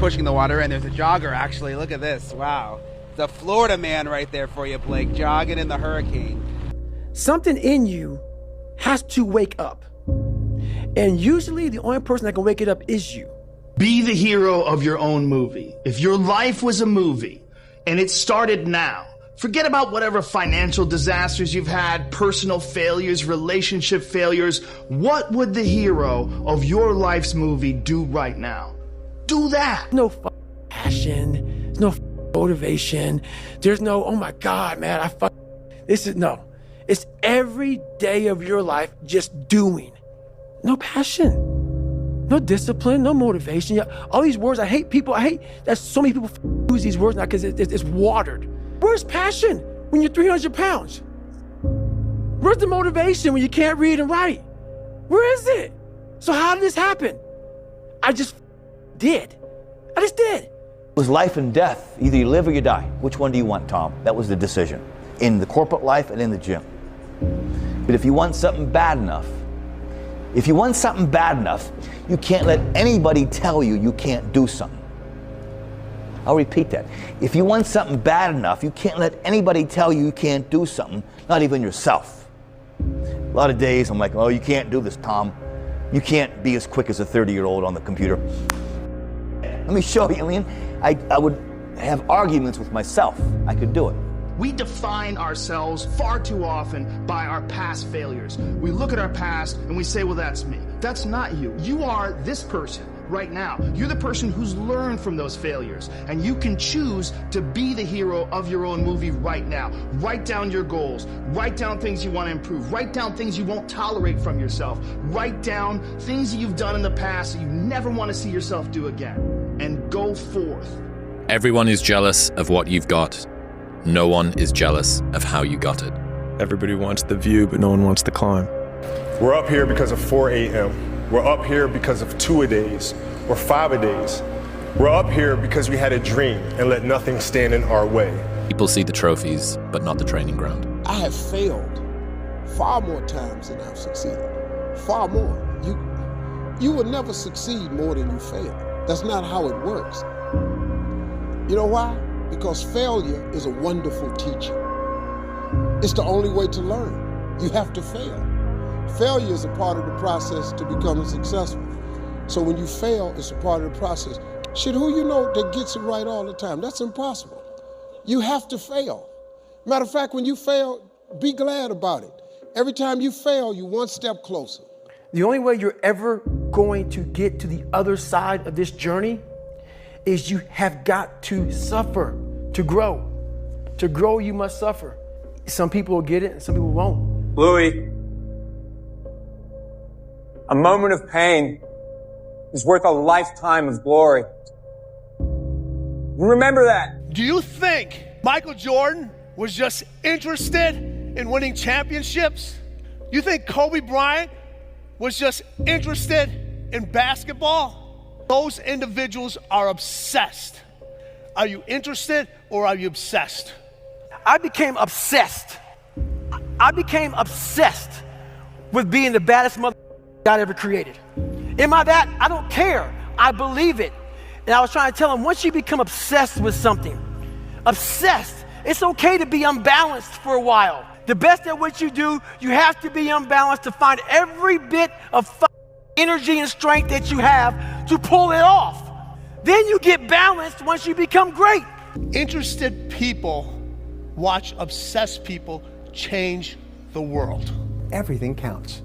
pushing the water, and there's a jogger, actually. Look at this. Wow. The Florida man right there for you, Blake, jogging in the hurricane. Something in you has to wake up. And usually the only person that can wake it up is you. Be the hero of your own movie. If your life was a movie and it started now, forget about whatever financial disasters you've had, personal failures, relationship failures. What would the hero of your life's movie do right now? Do that. No passion. There's no motivation. There's no, oh my God, man, no. It's every day of your life just doing. No passion, no discipline, no motivation. All these words, I hate that so many people use these words now because it's watered. Where's passion when you're 300 pounds? Where's the motivation when you can't read and write? Where is it? So how did this happen? I just did. It was life and death. Either you live or you die. Which one do you want, Tom? That was the decision. In the corporate life and in the gym. But if you want something bad enough, you can't let anybody tell you you can't do something. I'll repeat that. If you want something bad enough, you can't let anybody tell you you can't do something, not even yourself. A lot of days I'm like, oh, you can't do this, Tom. You can't be as quick as a 30-year-old on the computer. Let me show you, man. I would have arguments with myself. I could do it. We define ourselves far too often by our past failures. We look at our past and we say, well, that's me. That's not you. You are this person right now. You're the person who's learned from those failures, and you can choose to be the hero of your own movie right now. Write down your goals. Write down things you want to improve. Write down things you won't tolerate from yourself. Write down things that you've done in the past that you never want to see yourself do again, and go forth. Everyone is jealous of what you've got. No one is jealous of how you got it. Everybody wants the view, but no one wants the climb. We're up here because of 4 a.m. We're up here because of 2-a-days or 5-a-days. We're up here because we had a dream and let nothing stand in our way. People see the trophies, but not the training ground. I have failed far more times than I've succeeded. Far more. You will never succeed more than you fail. That's not how it works. You know why? Because failure is a wonderful teacher. It's the only way to learn. You have to fail. Failure is a part of the process to becoming successful. So when you fail, it's a part of the process. Shit, who you know that gets it right all the time? That's impossible. You have to fail. Matter of fact, when you fail, be glad about it. Every time you fail, you're one step closer. The only way you're ever going to get to the other side of this journey is you have got to suffer to grow. To grow, you must suffer. Some people will get it and some people won't. Louis, a moment of pain is worth a lifetime of glory. Remember that. Do you think Michael Jordan was just interested in winning championships? You think Kobe Bryant was just interested in basketball? Those individuals are obsessed. Are you interested or are you obsessed? I became obsessed. I became obsessed with being the baddest mother God ever created. Am I that? I don't care. I believe it. And I was trying to tell him, once you become obsessed with something, obsessed, it's okay to be unbalanced for a while. The best at what you do, you have to be unbalanced to find every bit of energy and strength that you have to pull it off. Then you get balanced once you become great. Interested people watch obsessed people change the world. Everything counts.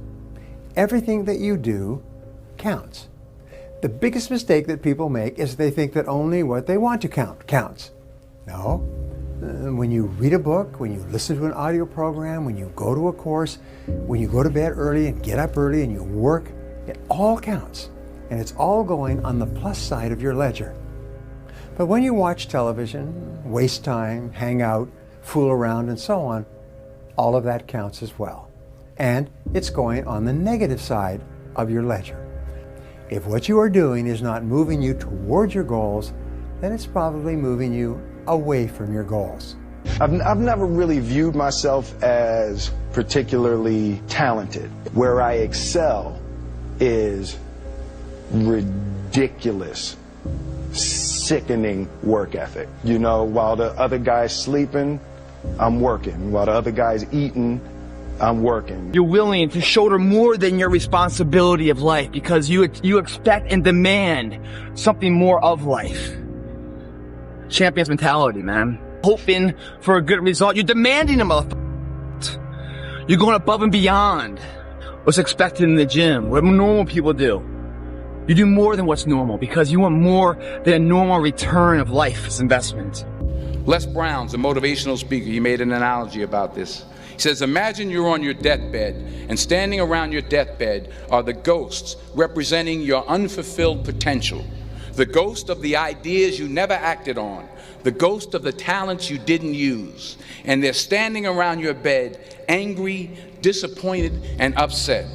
Everything that you do counts. The biggest mistake that people make is they think that only what they want to count counts. No. When you read a book, when you listen to an audio program, when you go to a course, when you go to bed early and get up early and you work, it all counts. And it's all going on the plus side of your ledger. But when you watch television, waste time, hang out, fool around, and so on, all of that counts as well. And it's going on the negative side of your ledger. If what you are doing is not moving you towards your goals, then it's probably moving you away from your goals. I've never really viewed myself as particularly talented. Where I excel is ridiculous, sickening work ethic. You know, while the other guy's sleeping, I'm working. While the other guy's eating, I'm working. You're willing to shoulder more than your responsibility of life because you expect and demand something more of life. Champion's mentality, man. Hoping for a good result. You're demanding a motherfucker. You're going above and beyond what's expected in the gym, what normal people do. You do more than what's normal because you want more than a normal return of life's investment. Les Brown's a motivational speaker. He made an analogy about this. He says, imagine you're on your deathbed, and standing around your deathbed are the ghosts representing your unfulfilled potential. The ghost of the ideas you never acted on. The ghost of the talents you didn't use. And they're standing around your bed, angry, disappointed, and upset.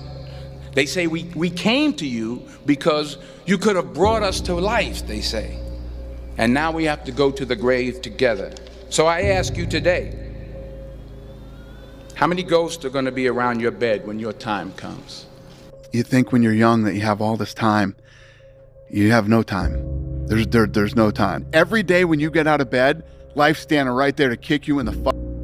They say, we came to you because you could have brought us to life, they say. And now we have to go to the grave together. So I ask you today, how many ghosts are going to be around your bed when your time comes? You think when you're young that you have all this time. You have no time. There's no time. Every day when you get out of bed, life's standing right there to kick you in the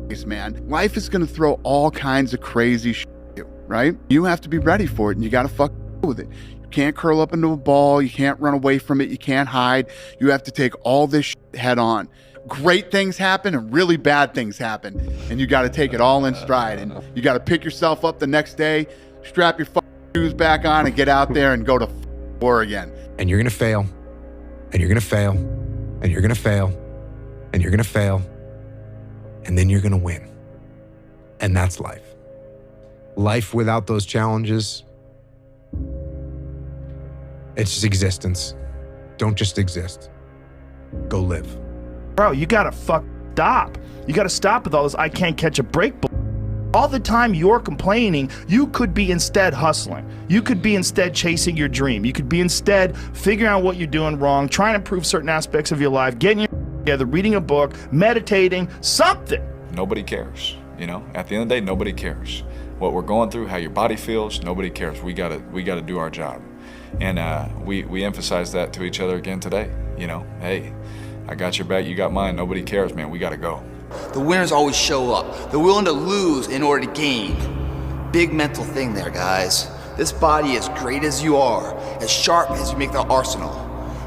face, man. Life is going to throw all kinds of crazy shit at you, right? You have to be ready for it, and you got to with it. You can't curl up into a ball. You can't run away from it. You can't hide. You have to take all this shit head on. Great things happen and really bad things happen, and you got to take it all in stride. And you got to pick yourself up the next day, strap your shoes back on, and get out there and go to war again. And you're going to fail, and you're going to fail, and you're going to fail, and you're going to fail, and then you're going to win. And that's life. Life without those challenges, it's just existence. Don't just exist. Go live. Bro, you gotta stop. You gotta stop with all this I can't catch a break. All the time you're complaining, you could be instead hustling. You could be instead chasing your dream. You could be instead figuring out what you're doing wrong, trying to improve certain aspects of your life, getting your together, reading a book, meditating, something. Nobody cares, you know? At the end of the day, nobody cares. What we're going through, how your body feels, nobody cares. We gotta do our job. And we emphasize that to each other again today. You know, hey, I got your back, you got mine, nobody cares, man, we gotta go. The winners always show up. They're willing to lose in order to gain. Big mental thing there, guys. This body, as great as you are, as sharp as you make the arsenal,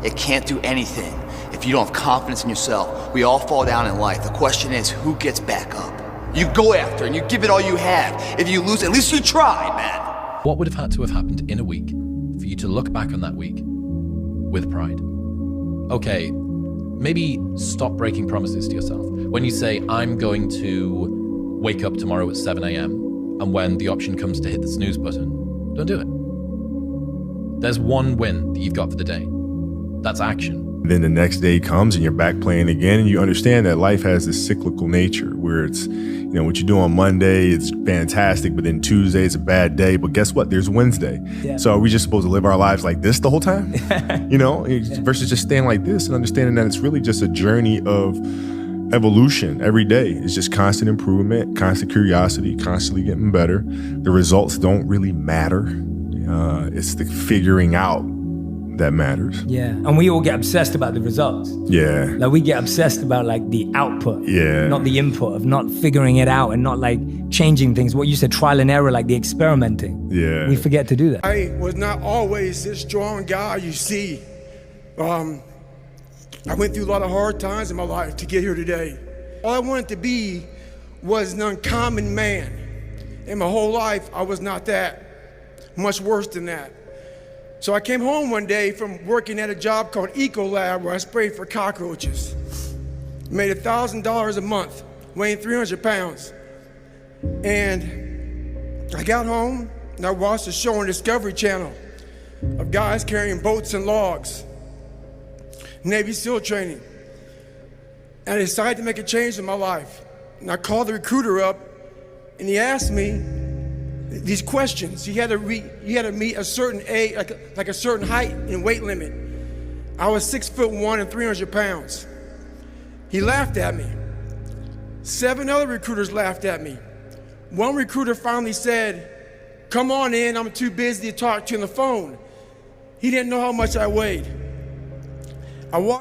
it can't do anything if you don't have confidence in yourself. We all fall down in life. The question is, who gets back up? You go after and you give it all you have. If you lose, at least you tried, man. What would have had to have happened in a week for you to look back on that week with pride? Okay, maybe stop breaking promises to yourself. When you say, I'm going to wake up tomorrow at 7 a.m. and when the option comes to hit the snooze button, don't do it. There's one win that you've got for the day. That's action. Then the next day comes and you're back playing again, and you understand that life has this cyclical nature where it's, you know, what you do on Monday, it's fantastic, but then Tuesday is a bad day. But guess what? There's Wednesday. Yeah. So are we just supposed to live our lives like this the whole time? You know, versus just staying like this and understanding that it's really just a journey of evolution every day. It's just constant improvement, constant curiosity, constantly getting better. The results don't really matter. It's the figuring out that matters. Yeah, and we all get obsessed about the results. Yeah. Like we get obsessed about like the output. Yeah. Not the input, of not figuring it out and not like changing things. What you said, trial and error, like the experimenting. Yeah. We forget to do that. I was not always this strong guy you see. I went through a lot of hard times in my life to get here today. All I wanted to be was an uncommon man. In my whole life, I was not that. Much worse than that. So I came home one day from working at a job called Ecolab where I sprayed for cockroaches. Made $1,000 a month, weighing 300 pounds. And I got home and I watched a show on Discovery Channel of guys carrying boats and logs, Navy SEAL training. And I decided to make a change in my life. And I called the recruiter up and he asked me these questions. You had to meet a certain age, like a certain height and weight limit. I was 6'1" and 300 pounds. He laughed at me. 7 other recruiters laughed at me. One recruiter finally said, "Come on in, I'm too busy to talk to you on the phone." He didn't know how much I weighed. I walked